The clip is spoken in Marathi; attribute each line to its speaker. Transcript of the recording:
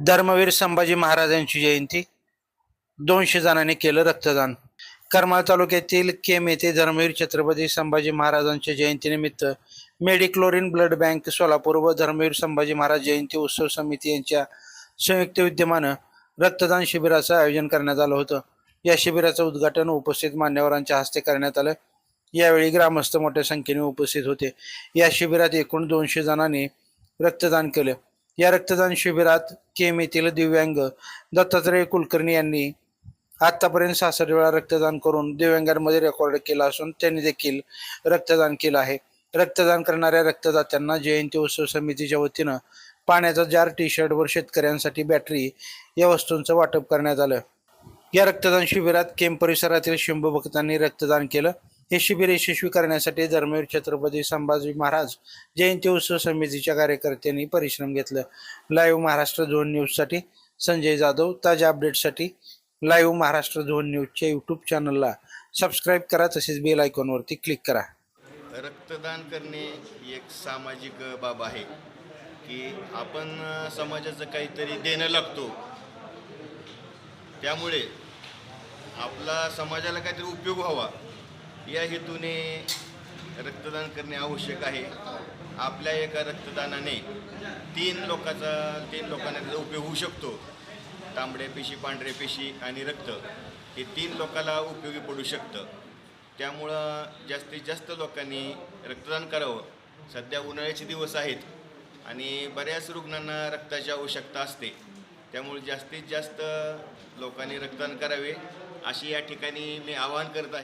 Speaker 1: धर्मवीर संभाजी महाराजांची जयंती 200 जणांनी केलं रक्तदान. करमाळ तालुक्यातील केम येथे धर्मवीर छत्रपती संभाजी महाराजांच्या जयंतीनिमित्त मेडिक्लोरिन ब्लड बँक सोलापूर व धर्मवीर संभाजी महाराज जयंती उत्सव समिती यांच्या संयुक्त विद्यमानं रक्तदान शिबिराचं आयोजन करण्यात आलं होतं. या शिबिराचं उद्घाटन उपस्थित मान्यवरांच्या हस्ते करण्यात आलं. यावेळी ग्रामस्थ मोठ्या संख्येने उपस्थित होते. या शिबिरात एकूण 200 जणांनी रक्तदान केलं. या रक्तदान शिबिरात केम येथील दिव्यांग दत्तात्रय कुलकर्णी यांनी आतापर्यंत 66 वेळा रक्तदान करून दिव्यांगांमध्ये रेकॉर्ड केला असून त्यांनी देखील रक्तदान केलं आहे. रक्तदान करणाऱ्या रक्तदात्यांना जयंती उत्सव समितीच्या वतीनं पाण्याचा जार, टी शर्ट व शेतकऱ्यांसाठी बॅटरी या वस्तूंचं वाटप करण्यात आलं. या रक्तदान शिबिरात केम परिसरातील शंभू भक्तांनी रक्तदान केलं. हे शिबिर यशस्वी करण्यासाठी धर्मवीर छत्रपती संभाजी महाराज जयंती उत्सव समितीच्या कार्यकर्त्यांनी परिश्रम घेतले. लाईव्ह महाराष्ट्र झोन न्यूजसाठी संजय जाधव. ताज्या अपडेटसाठी लाईव्ह महाराष्ट्र झोन न्यूजच्या यूट्यूब चॅनलला सबस्क्राईब करा, तसेच बेल आयकॉनवरती क्लिक करा.
Speaker 2: रक्तदान करणे ही एक सामाजिक बाब आहे की आपण समाजाचं काहीतरी देणं लागतो. त्यामुळे आपला समाजाला काहीतरी उपयोग व्हावा या हेतूने रक्तदान करणे आवश्यक आहे. आपल्या एका रक्तदानाने तीन लोकांना त्याचा उपयोग होऊ शकतो. तांबड्या पेशी, पांढऱ्या पेशी आणि रक्त हे 3 लोकांना उपयोगी पडू शकतं. त्यामुळं जास्तीत जास्त लोकांनी रक्तदान करावं. सध्या उन्हाळ्याचे दिवस आहेत आणि बऱ्याच रुग्णांना रक्ताची आवश्यकता असते. त्यामुळे जास्तीत जास्त लोकांनी रक्तदान करावे अशी या ठिकाणी मी आवाहन करत आहे.